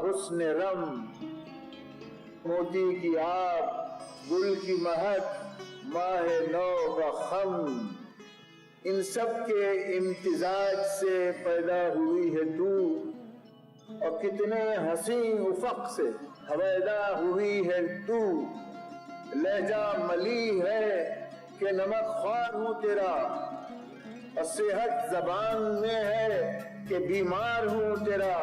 حسن رم، موتی کی آب، گل کی مہک، ماہ نو کا خم، ان سب کے امتزاج سے پیدا ہوئی ہے تو، اور کتنے حسین افق سے ہویدا ہوئی ہے تو، لہجہ ملیح ہے کہ نمک خوار ہوں تیرا، اور صحت زبان میں ہے کہ بیمار ہوں تیرا۔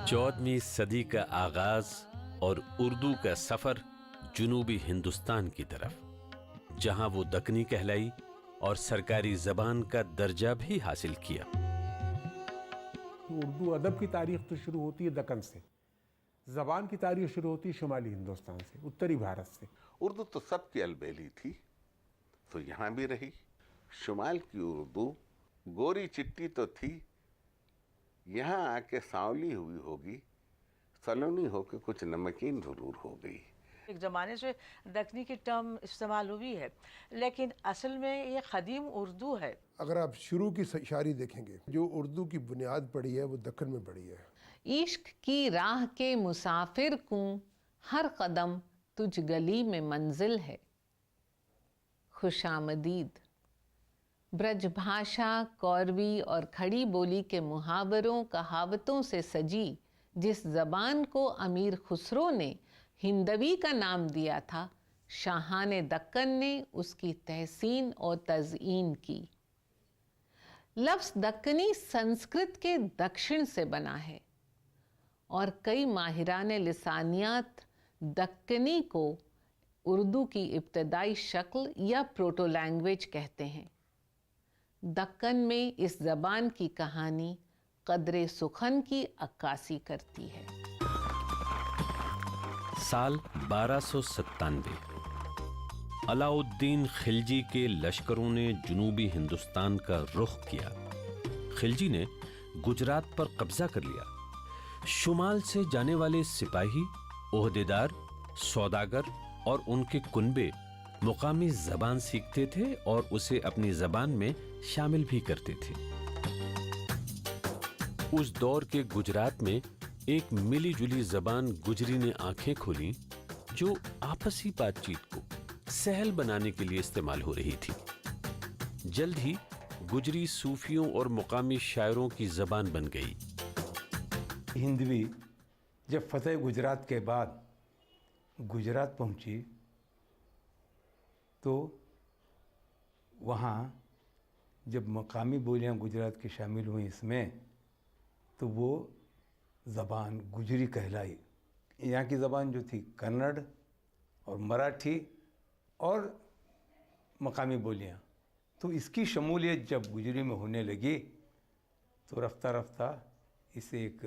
چودہویں صدی کا آغاز اور اردو کا سفر جنوبی ہندوستان کی طرف، جہاں وہ دکنی کہلائی اور سرکاری زبان کا درجہ بھی حاصل کیا۔ اردو ادب کی تاریخ تو شروع ہوتی ہے دکن سے، زبان کی تاریخ شروع ہوتی ہے شمالی ہندوستان سے، اتری بھارت سے۔ اردو تو سب کی البیلی تھی، تو یہاں بھی رہی۔ شمال کی اردو گوری چٹی تو تھی، یہاں آ کے سانولی ہوئی ہوگی، سلونی ہو کے کچھ نمکین ضرور ہو گئی۔ ایک زمانے سے دکنی کی ٹرم استعمال ہوئی ہے، لیکن اصل میں یہ قدیم اردو ہے۔ اگر آپ شروع کی شاعری دیکھیں گے، جو اردو کی بنیاد پڑی ہے وہ دکن میں پڑی ہے۔ عشق کی راہ کے مسافر کوں، ہر قدم تجھ گلی میں منزل ہے۔ خوش آمدید۔ برج بھاشا، کوروی اور کھڑی بولی کے محاوروں کہاوتوں سے سجی جس زبان کو امیر خسرو نے ہندوی کا نام دیا تھا، شاہان دکن نے اس کی تحسین اور تزئین کی۔ لفظ دکنی سنسکرت کے دکشن سے بنا ہے، اور کئی ماہران لسانیات دکنی کو اردو کی ابتدائی شکل یا پروٹو لینگویج کہتے ہیں۔ دکن میں اس زبان کی کہانی قدر سخن کی عکاسی کرتی ہے۔ سال 1297 علاء الدین خلجی کے لشکروں نے جنوبی ہندوستان کا رخ کیا۔ خلجی نے گجرات پر قبضہ کر لیا۔ شمال سے جانے والے سپاہی، عہدیدار، سوداگر اور ان کے کنبے مقامی زبان سیکھتے تھے اور اسے اپنی زبان میں شامل بھی کرتے تھے۔ اس دور کے گجرات میں ایک ملی جلی زبان گجری نے آنکھیں کھولیں، جو آپسی بات چیت کو سہل بنانے کے لیے استعمال ہو رہی تھی۔ جلد ہی گجری صوفیوں اور مقامی شاعروں کی زبان بن گئی۔ ہندوی جب فتح گجرات کے بعد گجرات پہنچی تو وہاں جب مقامی بولیاں گجرات کی شامل ہوئیں اس میں، تو وہ زبان گجری کہلائی۔ یہاں کی زبان جو تھی کنڑ اور مراٹھی اور مقامی بولیاں، تو اس کی شمولیت جب گجری میں ہونے لگی تو رفتہ رفتہ اسے ایک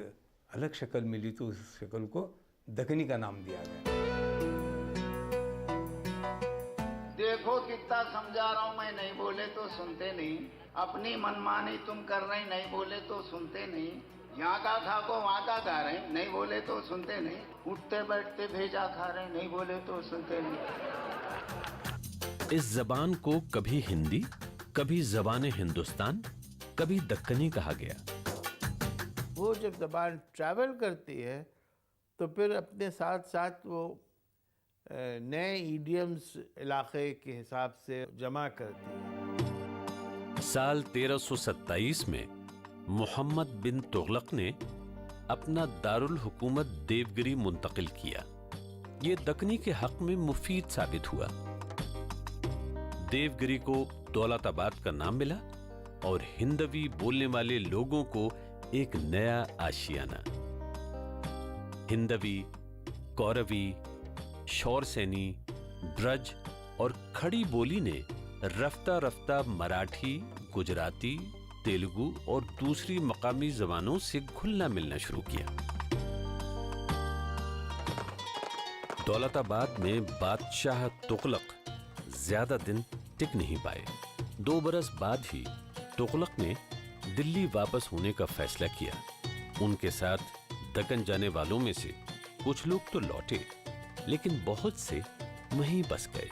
الگ شکل ملی، تو اس شکل کو دکنی کا نام دیا گیا۔ دیکھو کتنا سمجھا رہا ہوں میں، نہیں بولے تو سنتے نہیں، اپنی منمانی تم کر رہے، نہیں بولے تو سنتے نہیں، یہاں کا کھا کو وہاں کا کھا رہے، نہیں بولے تو سنتے نہیں، اٹھتے بیٹھتے بھیجا کھا رہے، نہیں بولے تو سنتے نہیں۔ اس زبان کو کبھی ہندی، کبھی زبان ہندوستان، کبھی دکنی کہا گیا۔ وہ جب زبان ٹریول کرتی ہے تو پھر اپنے ساتھ ساتھ وہ نئے ایڈیمز علاقے کے حساب سے جمع کرتی ہے۔ سال 1327 میں محمد بن تغلق نے اپنا دارالحکومت دیوگری منتقل کیا۔ یہ دکنی کے حق میں مفید ثابت ہوا۔ دیوگری کو دولت آباد کا نام ملا اور ہندوی بولنے والے لوگوں کو ایک نیا آشیانہ۔ ہندوی، کوروی، شورسینی، برج اور کھڑی بولی نے رفتہ رفتہ مراٹھی، گجراتی، تیلگو اور دوسری مقامی زبانوں سے گھلنا ملنا شروع کیا۔ دولت آباد میں بادشاہ تغلق ज्यादा दिन टिक नहीं पाए। 2 बरस बाद ही तुगलक ने दिल्ली वापस होने का फैसला किया। उनके साथ दक्कन जाने वालों में से कुछ लोग तो लौटे, लेकिन बहुत से वहीं बस गए।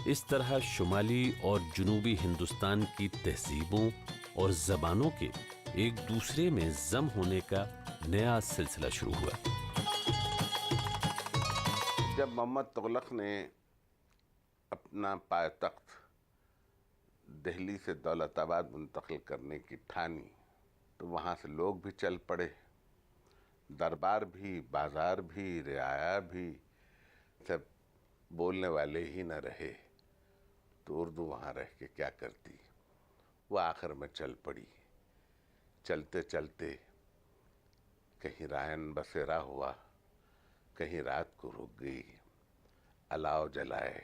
इस तरह शुमाली और जुनूबी हिंदुस्तान की तहजीबों और जबानों के एक दूसरे में जम होने का नया सिलसिला शुरू हुआ। जब मोहम्मद तुगलक ने अपना पायतख्त दिल्ली से दौलताबाद मुंतकिल करने की ठानी, तो वहाँ से लोग भी चल पड़े, दरबार भी, बाजार भी, रियाया भी, सब बोलने वाले ही न रहे। तो उर्दू वहाँ रह के क्या करती। वो आखिर में चल पड़ी। चलते चलते कहीं रायन बसेरा हुआ, कहीं रात को रुक गई। अलाव जलाए,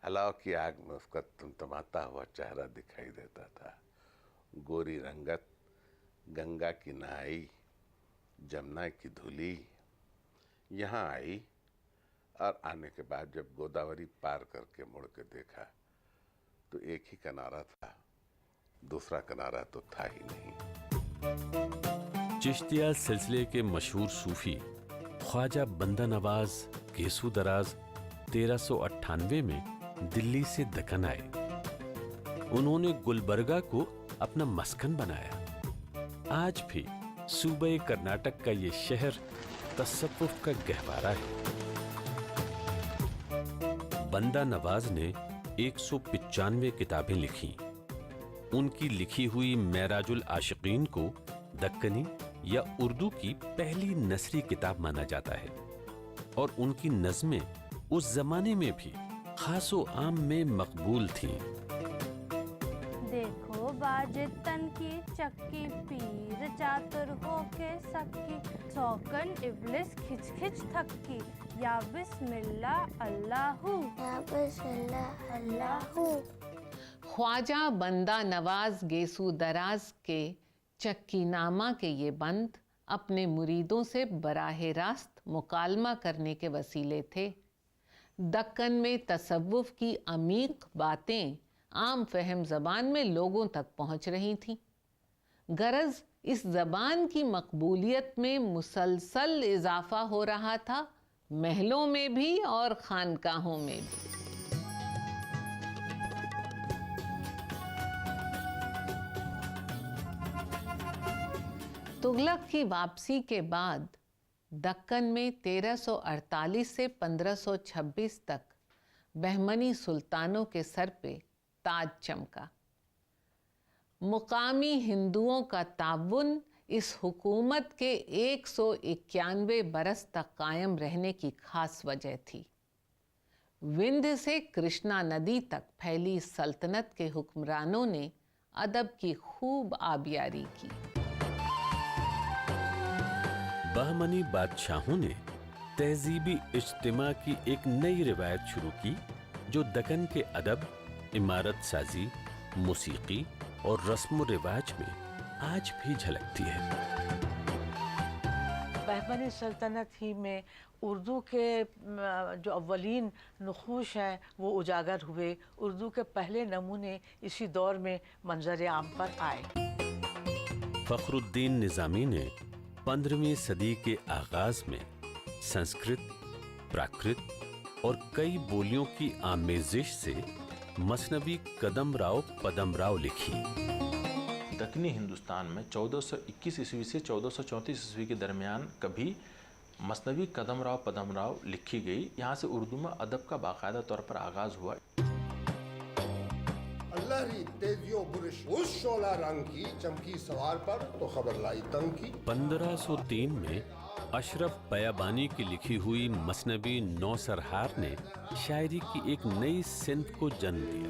अलाव की आग में उसका तमतमाता हुआ चेहरा दिखाई देता था। गोरी रंगत, गंगा की नहाई, जमुना की धुली। यहाँ आई और आने के बाद जब गोदावरी पार करके मुड़ के देखा तो एक ही किनारा था, दूसरा किनारा तो था ही नहीं। चिश्तिया सिलसिले के मशहूर सूफी ख्वाजा बंदा नवाज गेसू दराज 1398 में दिल्ली से दक्कन आए। उन्होंने गुलबर्गा को अपना मस्कन बनाया। आज भी सूबे कर्नाटक का ये शहर तसव्वुफ का गहवारा है। बंदा नवाज ने 195 किताबें लिखी। उनकी लिखी हुई मेराजुल आशिकीन को दक्कनी या उर्दू की पहली नसरी किताब माना जाता है, और उनकी नज़में उस जमाने में भी खासो आम में मकबूल थीं। देखो बाजितन की चक्की, पीर चातुर होके सक्की, सौकन इब्लिस खिच खिच थक्की, या बिस्मिल्लाह अल्लाहू, या बिस्मिल्लाह अल्लाहू। ख्वाजा बंदा नवाज गेसू दराज के चक्की नामा के ये बंद अपने मुरीदों से बराह रास्त मुकालमा करने के वसीले थे। दक्कन में तसव्वुफ की अमीक बातें आम फहम ज़बान में लोगों तक पहुंच रही थीं। गरज इस ज़बान की मकबूलियत में मुसलसल इजाफा हो रहा था, महलों में भी और खानकाहों में भी। तुगलक की वापसी के बाद दक्कन में 1348 से 1526 तक बहमनी सुल्तानों के सर पे ताज चमका। मुकामी हिंदुओं का ताउन इस हुकूमत के 191 बरस तक कायम रहने की खास वजह थी। विंध्य से कृष्णा नदी तक फैली सल्तनत के हुक्मरानों ने अदब की खूब आबियारी की। बहमनी बादशाहों ने तहजीबी इज्तिमा की एक नई रिवायत शुरू की, जो दक्कन के अदब, इमारत साजी, मूसीकी और रस्म रिवाज में आज भी झलकती है। बहमनी सल्तनत ही में उर्दू के जो अव्वलीन नुखूश हैं वो उजागर हुए। उर्दू के पहले नमूने इसी दौर में मंजर आम पर आए। फखरुद्दीन निज़ामी ने 15वीं सदी के आगाज में संस्कृत, प्राकृत और कई बोलियों की आमेजिश से मसनवी कदमराव पदमराव लिखी। दक्कनी हिंदुस्तान में 1421 ईस्वी से 1434 ईस्वी के दरमियान कभी मसनवी कदमराव पदमराव लिखी गई। यहाँ से उर्दू में अदब का बाकायदा तौर पर आगाज हुआ। अल्लाह री तेजियों बुरिश उस शोला रंग की चमकी सवार पर तो खबर लाई तंग की। 1503 में अशरफ बयाबानी की लिखी हुई मसनवी नौसरहार ने शायरी की एक नई सिंध को जन्म दिया।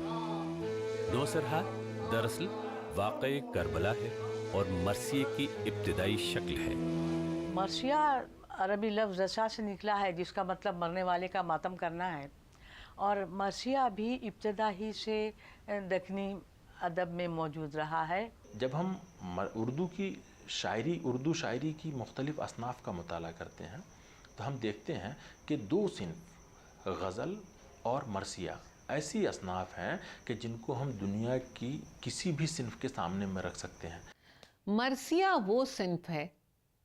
नौसरहार दरअसल वाक़ई करबला है और मरसिए की इब्तिदाई शक्ल है। मरसिया अरबी लफ्ज़ रसा से निकला है, जिसका मतलब मरने वाले का मातम करना है, और मरसिया भी इब्तिदा ही से दक्कनी अदब में मौजूद रहा है। जब हम उर्दू की शायरी, उर्दू शायरी की मुख्तलिफ असनाफ का मुताला करते हैं तो हम देखते हैं कि 2 सिन्फ गज़ल और मरसिया ایسی اصناف ہیں کہ جن کو ہم دنیا کی کسی بھی صنف کے سامنے میں رکھ سکتے ہیں۔ مرثیہ وہ صنف ہے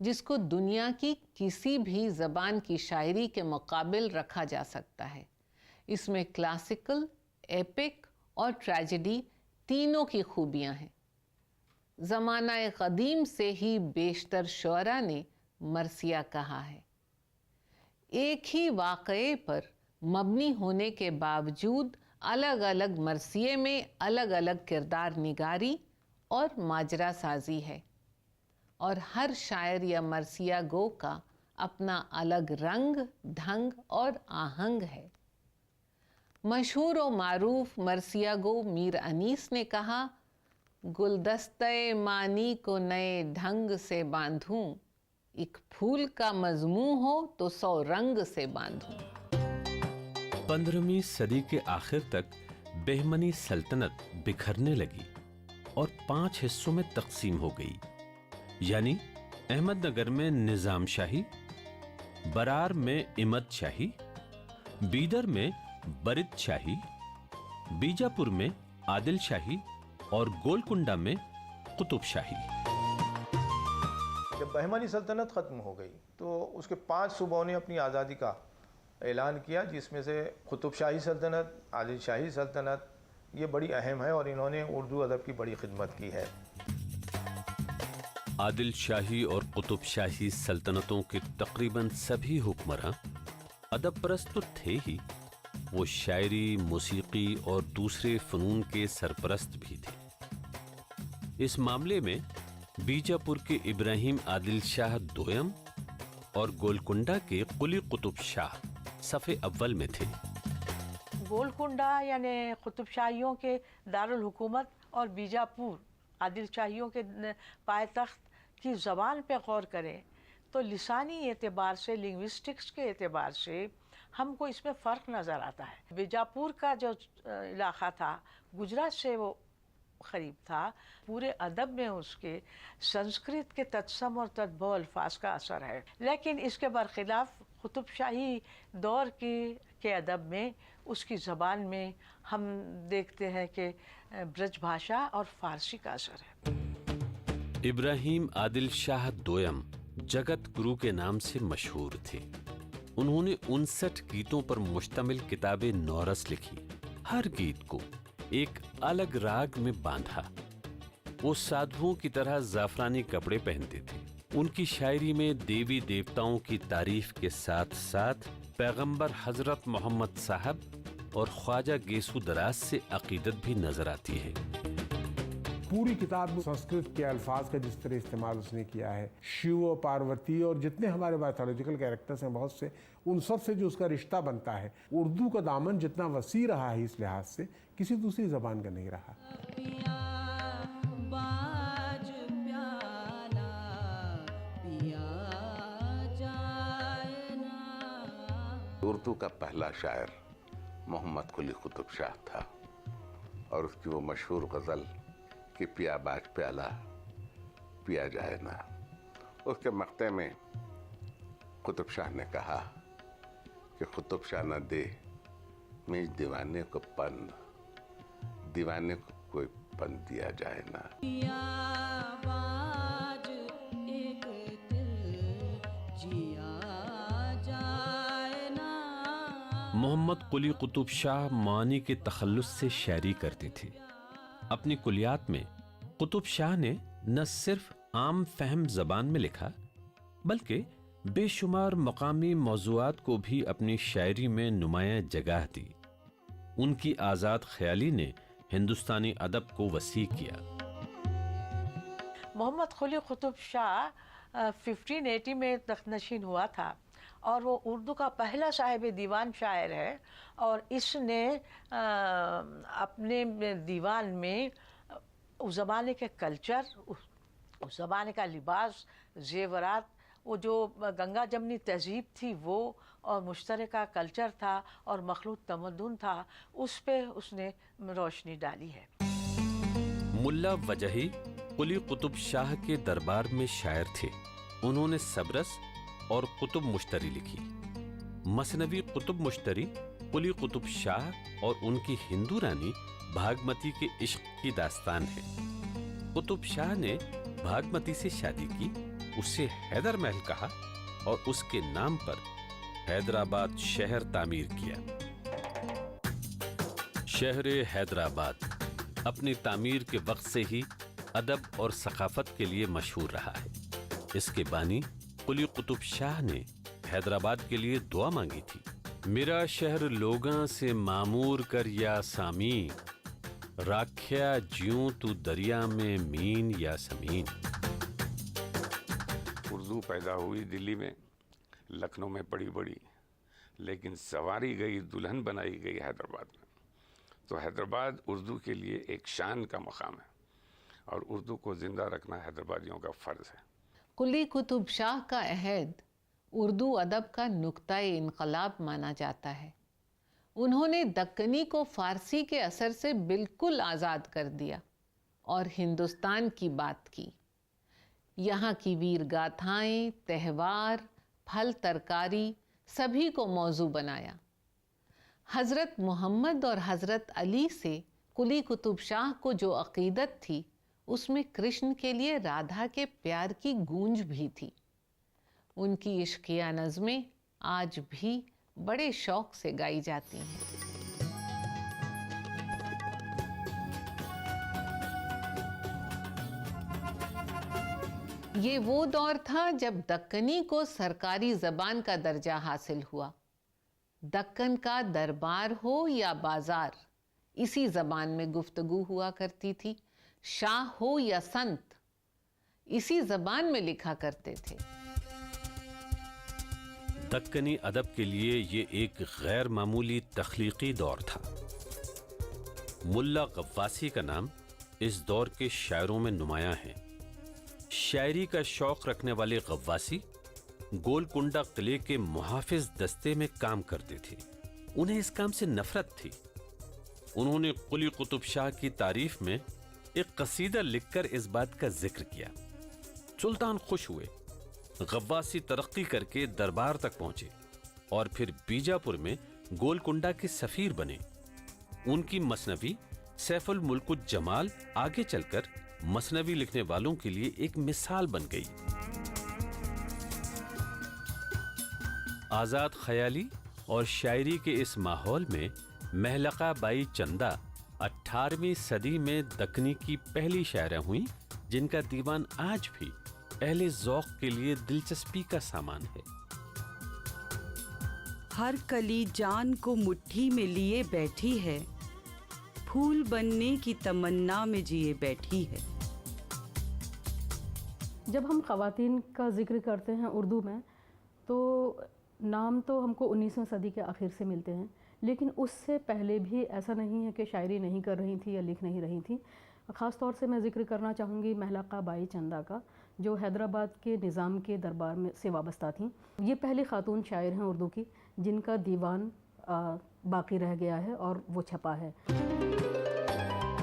جس کو دنیا کی کسی بھی زبان کی شاعری کے مقابل رکھا جا سکتا ہے۔ اس میں کلاسیکل، ایپک اور ٹریجڈی تینوں کی خوبیاں ہیں۔ زمانہ قدیم سے ہی بیشتر شعراء نے مرثیہ کہا ہے۔ ایک ہی واقعے پر مبنی ہونے کے باوجود الگ الگ مرثیے میں الگ الگ کردار نگاری اور ماجرا سازی ہے، اور ہر شاعر یا مرثیہ گو کا اپنا الگ رنگ، ڈھنگ اور آہنگ ہے۔ مشہور و معروف مرثیہ گو میر انیس نے کہا، گلدستہ معنی کو نئے ڈھنگ سے باندھوں، ایک پھول کا مضموں ہو تو 100 رنگ سے باندھوں۔ 15ویں صدی کے آخر تک بہمنی سلطنت بکھرنے لگی اور 5 حصوں میں تقسیم ہو گئی، یعنی احمد نگر میں نظام شاہی، برار میں امت شاہی، بیدر میں برد شاہی، بیجاپور میں عادل شاہی اور گولکنڈا میں قطب شاہی۔ جب بہمنی سلطنت ختم ہو گئی تو اس کے 5 صوبوں نے اپنی آزادی کا اعلان کیا، جس میں سے قطب شاہی سلطنت، عادل شاہی سلطنت یہ بڑی اہم ہے اور انہوں نے اردو ادب کی بڑی خدمت کی ہے۔ عادل شاہی اور قطب شاہی سلطنتوں کے تقریباً سبھی حکمراں ادب پرست تو تھے ہی، وہ شاعری، موسیقی اور دوسرے فنون کے سرپرست بھی تھے۔ اس معاملے میں بیجاپور کے ابراہیم عادل شاہ دویم اور گولکنڈا کے قلی قطب شاہ صفِ اول میں تھے۔ گولکنڈا یعنی قطب شاہیوں کے دارالحکومت اور بیجاپور عادل شاہیوں کے پائے تخت کی زبان پہ غور کریں تو لسانی اعتبار سے، لنگوسٹکس کے اعتبار سے ہم کو اس میں فرق نظر آتا ہے۔ بیجاپور کا جو علاقہ تھا گجرات سے وہ قریب تھا، پورے ادب میں اس کے سنسکرت کے تتسم اور تدبھو الفاظ کا اثر ہے، لیکن اس کے برخلاف قطب شاہی دور کے ادب میں اس کی زبان میں ہم دیکھتے ہیں کہ برج بھاشا اور فارسی کا اثر ہے۔ ابراہیم عادل شاہ دویم جگت گرو کے نام سے مشہور تھے۔ انہوں نے 59 گیتوں پر مشتمل کتاب نورس لکھی، ہر گیت کو ایک الگ راگ میں باندھا۔ وہ سادھوؤں کی طرح زعفرانی کپڑے پہنتے تھے۔ ان کی شاعری میں دیوی دیوتاؤں کی تعریف کے ساتھ ساتھ پیغمبر حضرت محمد صاحب اور خواجہ گیسو دراز سے عقیدت بھی نظر آتی ہے۔ پوری کتاب میں سنسکرت کے الفاظ کا جس طرح استعمال اس نے کیا ہے، شیو، پاروتی اور جتنے ہمارے مائتھولوجیکل کیریکٹرز ہیں بہت سے، ان سب سے جو اس کا رشتہ بنتا ہے، اردو کا دامن جتنا وسیع رہا ہے اس لحاظ سے کسی دوسری زبان کا نہیں رہا۔ اردو کا پہلا شاعر محمد قلی قطب شاہ تھا، اور اس کی وہ مشہور غزل کہ پیا باج پیالہ پیا جائے نا، اس کے مقطع میں قطب شاہ نے کہا کہ قطب شاہ نہ دے مجھ دیوانے کو پن، دیوانے کو کوئی پن دیا جائے نا۔ محمد قلی قطب شاہ معانی کے تخلص سے شاعری کرتے تھے۔ اپنی کلیات میں قطب شاہ نے نہ صرف عام فہم زبان میں لکھا بلکہ بے شمار مقامی موضوعات کو بھی اپنی شاعری میں نمایاں جگہ دی۔ ان کی آزاد خیالی نے ہندوستانی ادب کو وسیع کیا۔ محمد قلی قطب شاہ 1580 میں تخت نشین ہوا تھا اور وہ اردو کا پہلا صاحب دیوان شاعر ہے، اور اس نے اپنے دیوان میں اس زمانے کے کلچر، اس زمانے کا لباس، زیورات، وہ جو گنگا جمنی تہذیب تھی وہ، اور مشترکہ کلچر تھا اور مخلوط تمدن تھا، اس پہ اس نے روشنی ڈالی ہے۔ ملا وجہی قلی قطب شاہ کے دربار میں شاعر تھے۔ انہوں نے سبرس اور قطب مشتری لکھی۔ مثنوی قطب مشتری कुली कुतुब शाह और उनकी हिंदू रानी भागमती के इश्क की दास्तान है। कुतुब शाह ने भागमती से शादी की, उससे हैदर महल कहा और उसके नाम पर हैदराबाद शहर तामीर किया। शहर हैदराबाद अपनी तामीर के वक्त से ही अदब और सकाफत के लिए मशहूर रहा है। इसके बानी कुली कुतुब शाह ने हैदराबाद के लिए दुआ मांगी थी, मेरा शहर लोगां से मामूर कर या सामी, राख्या ज्यूं तू दरिया में मीन या समीन। उर्दू पैदा हुई दिल्ली में, लखनऊ में पड़ी बड़ी, लेकिन सवारी गई दुल्हन बनाई गई हैदराबाद में। तो हैदराबाद उर्दू के लिए एक शान का मकाम है और उर्दू को जिंदा रखना हैदराबादियों का फ़र्ज़ है। कुली कुतुब शाह का अहद उर्दू अदब का नुक्ता-ए इनकलाब माना जाता है। उन्होंने दक्कनी को फ़ारसी के असर से बिल्कुल आज़ाद कर दिया और हिंदुस्तान की बात की। यहाँ की वीर गाथाएँ, त्यौहार, फल तरकारी सभी को मौजू बनाया। हज़रत मोहम्मद और हज़रत अली से कुली कुतुब शाह को जो अक़ीदत थी, उसमें कृष्ण के लिए राधा के प्यार की गूंज भी थी। उनकी इश्किया नज़में आज भी बड़े शौक से गाई जाती हैं। ये वो दौर था जब दक्कनी को सरकारी ज़बान का दर्जा हासिल हुआ। दक्कन का दरबार हो या बाजार, इसी ज़बान में गुफ्तगू हुआ करती थी। शाह हो या संत, इसी ज़बान में लिखा करते थे। दक्कनी अदब के लिए ये एक गैर मामूली तख्लीकी दौर था। मुल्ला गव्वासी का नाम इस दौर के शायरों में नुमायां है। शायरी का शौक रखने वाले गव्वासी गोलकुंडा किले के मुहाफिज दस्ते में काम करते थे। उन्हें इस काम से नफरत थी। उन्होंने कुली कुतुब शाह की तारीफ में एक कसीदा लिखकर इस बात का जिक्र किया। सुल्तान खुश हुए। गव्वासी तरक्की करके दरबार तक पहुंचे और फिर बीजापुर में गोलकुंडा के सफीर बने। उनकी मसनवी सैफुल मुल्कुज जमाल आगे चलकर मसनवी लिखने वालों के लिए एक मिसाल बन गई। आजाद ख्याली और शायरी के इस माहौल में महलका बाई चंदा 18वीं सदी में दक्कनी की पहली शायरा हुई, जिनका दीवान आज भी अहले ज़ौक़ के लिए दिलचस्पी का सामान है। हर कली जान को मुट्ठी में लिए बैठी है, फूल बनने की तमन्ना में जिए बैठी है। जब हम ख़वातीन का जिक्र करते हैं उर्दू में, तो नाम तो हमको 19वीं सदी के आखिर से मिलते हैं, लेकिन उससे पहले भी ऐसा नहीं है कि शायरी नहीं कर रही थी या लिख नहीं रही थी। ख़ास तौर से मैं ज़िक्र करना चाहूँगी महलका बाई चंदा का, जो हैदराबाद के निज़ाम के दरबार में से वाबस्ता थी। ये पहली ख़ातून शायर हैं उर्दू की जिनका दीवान बाकी रह गया है और वो छपा है।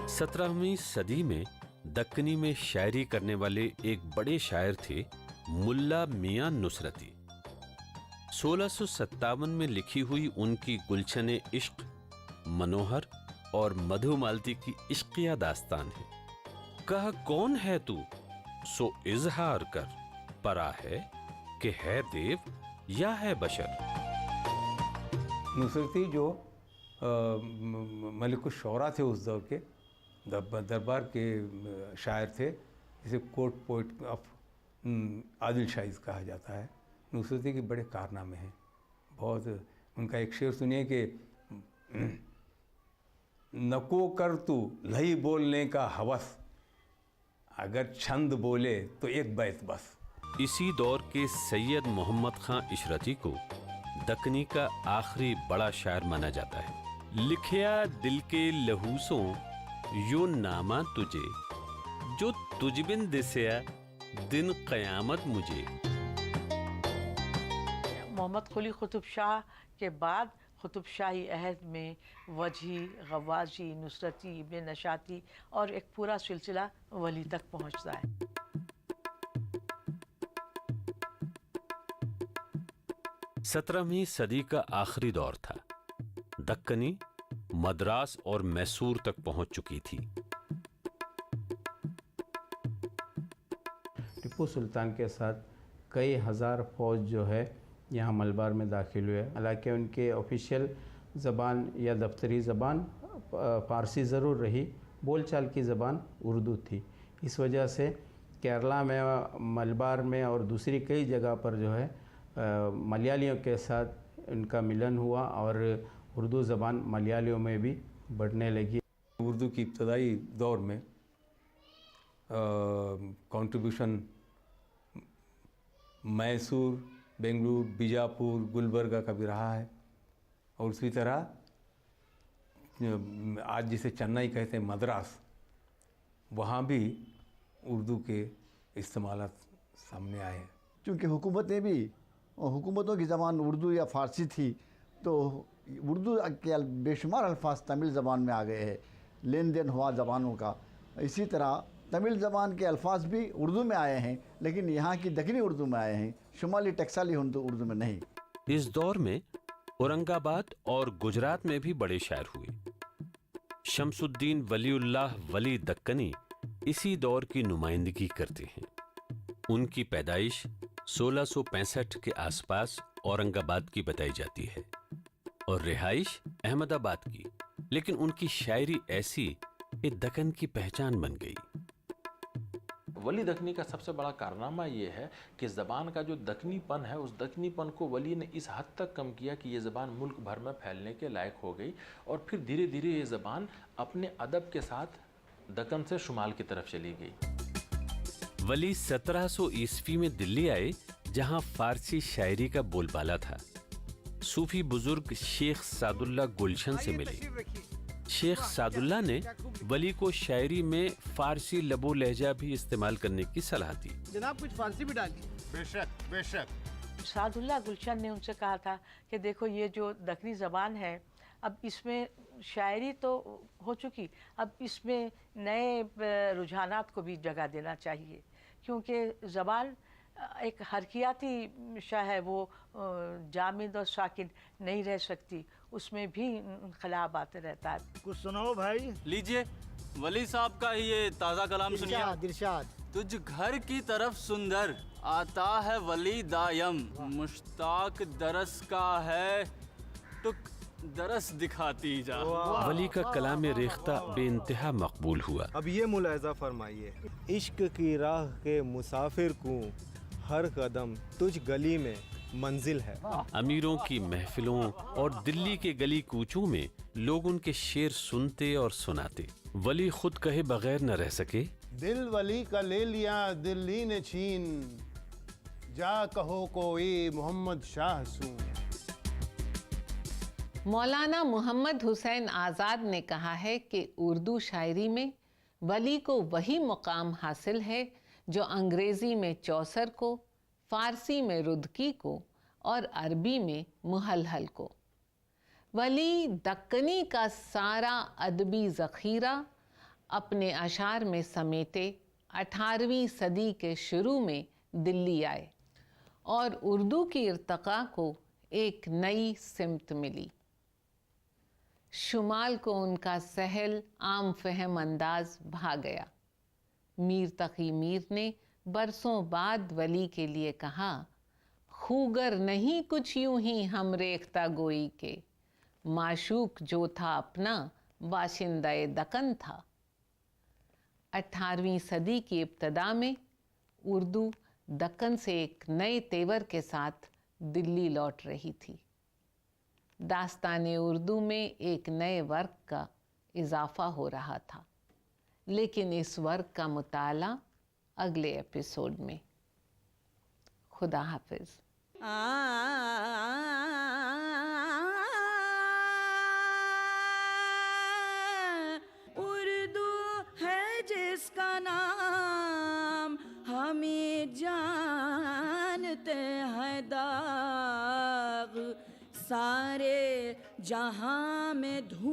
17वीं सदी में दक्कनी में शायरी करने वाले एक बड़े शायर थे मुल्ला मियां नुसरती। 1657 में लिखी हुई उनकी गुलशन इश्क, मनोहर और मधुमालती की इश्किया दास्तान है। कह कौन है तू सो इजहार कर, परा है कि है देव या है बशर। नुसरती जो मलिकुश शौरा थे उस दौर के, दरबार के शायर थे, जिसे court poet of Adil Shahis कहा जाता है। नुसरती के बड़े कारनामे हैं बहुत। उनका एक शेर सुनिए कि नको कर तू लही बोलने का हवस, अगर छंद बोले तो एक बैत बस। इसी दौर के सैयद मोहम्मद खां इशरती को दक्कनी का आखिरी बड़ा शायर माना जाता है। लिखया दिल के लहूसों यो नामा तुझे, जो तुझबिन दिसया दिन क़यामत मुझे। मोहम्मद कुली कुतुब शाह के बाद कुतुब शाही अहद में वजही, गवाजी, नुसरती, इब्न नशाती और एक पूरा सिलसिला वली तक पहुंचता है। 17वीं सदी का आखिरी दौर था। दक्कनी, मद्रास और मैसूर तक पहुंच चुकी थी। टीपू सुल्तान के साथ कई हज़ार फौज जो है यहाँ मलबार में दाखिल हुए। हालांकि उनके ऑफिशियल ज़बान या दफ्तरी ज़बान फ़ारसी ज़रूर रही, बोलचाल की ज़बान उर्दू थी। इस वजह से केरला में, मलबार में और दूसरी कई जगह पर जो है मलयालियों के साथ उनका मिलन हुआ और उर्दू ज़बान मलयालियों में भी बढ़ने लगी। उर्दू की इब्तदाई दौर में कंट्रीब्यूशन मैसूर, बेंगलुरु, बीजापुर, गुलबर्गा का भी रहा है। और उसी तरह आज जिसे चेन्नई कहते हैं, मद्रास, वहाँ भी उर्दू के इस्तेमाल सामने आए हैं। क्योंकि हुकूमतें भी, हुकूमतों की ज़बान उर्दू या फ़ारसी थी, तो उर्दू के बेशुमार अल्फाज तमिल ज़बान में आ गए हैं, लेन देन हुआ ज़बानों का। इसी तरह तमिल ज़बान के अल्फाज भी उर्दू में आए हैं, लेकिन यहाँ की दक्षिणी उर्दू में आए हैं, शुमाली टक्साली उर्दू में नहीं। इस दौर में औरंगाबाद और गुजरात में भी बड़े शायर हुए। शमसुद्दीन वलीउल्लाह वली दक्कनी इसी दौर की नुमाइंदगी करते हैं। उनकी पैदाइश 1665 के आसपास औरंगाबाद की बताई जाती है और रिहाइश अहमदाबाद की, लेकिन उनकी शायरी ऐसी कि दक्कन की पहचान बन गई। वली दक्कनी का सबसे बड़ा कारनामा ये है कि ज़बान का जो दक्कनीपन है, उस दक्कनीपन को वली ने इस हद तक कम किया कि ये ज़बान मुल्क भर में फैलने के लायक हो गई और फिर धीरे धीरे ये ज़बान अपने अदब के साथ दक्कन से शुमाल की तरफ चली गई। वली 1700 ईस्वी में दिल्ली आए, जहां फारसी शायरी का बोलबाला था। सूफी बुजुर्ग शेख सादुल्ला गुलशन से मिले। शेख सादुल्ला ने वली को शायरी में फारसी लबो लहजा भी इस्तेमाल करने की सलाह दी। जनाब कुछ फारसी भी डालिए। बेशक बेशक। सादुल्ला गुलशन ने उनसे कहा था कि देखो ये जो दक्कनी ज़बान है, अब इसमें शायरी तो हो चुकी, अब इसमें नए रुझानात को भी जगह देना चाहिए, क्योंकि ज़बान एक हरकियाती शा है, वो जामिद और साकिन नहीं रह सकती, उसमें भी खलाब आते रहता है। कुछ सुनाओ भाई। लीजिए, वली साहब का ही ये ताज़ा कलाम सुनिए। दिलशाद। तुझ घर की तरफ सुंदर आता है वली दायम, मुश्ताक दरस का है टुक दरस दिखाती जा। वली का कलाम रेख्ता बेइंतहा मकबूल हुआ। अब ये मुलाहिजा फरमाइए, इश्क की राह के मुसाफिर को हर कदम तुझ गली में मंजिल है। अमीरों की महफिलों और दिल्ली के गली कूचों में लोग उनके शेर सुनते और सुनाते। वली खुद कहे बगैर न रह सके। दिल वली का ले लिया दिल्ली ने छीन, जा कहो कोई मोहम्मद शाह सूं। मौलाना मोहम्मद हुसैन आज़ाद ने कहा है कि उर्दू शायरी में वली को वही मुकाम हासिल है जो अंग्रेज़ी में चौसर को, फ़ारसी में रुदकी को और अरबी में मुहल्हल को। वली दक्कनी का सारा अदबी ज़ख़ीरा अपने अशार में समेटे 18वीं सदी के शुरू में दिल्ली आए और उर्दू की इर्तक़ा को एक नई सिमत मिली। शुमाल को उनका सहल आम फहम अंदाज भा गया। मीर तक़ी मीर ने बरसों बाद वली के लिए कहा, खूगर नहीं कुछ यूं ही हम रेख्ता गोई के, माशूक जो था अपना बाशिंदाए दक्कन था। 18वीं सदी की इब्तदा में उर्दू दक्कन से एक नए तेवर के साथ दिल्ली लौट रही थी। दास्ताने उर्दू में एक नए वर्ग का इजाफा हो रहा था, लेकिन इस वर्ग का मुताला अगले एपिसोड में। खुदा हाफिज। उर्दू है जिसका नाम हमें जानते हैं दाग, सारे जहां में धूम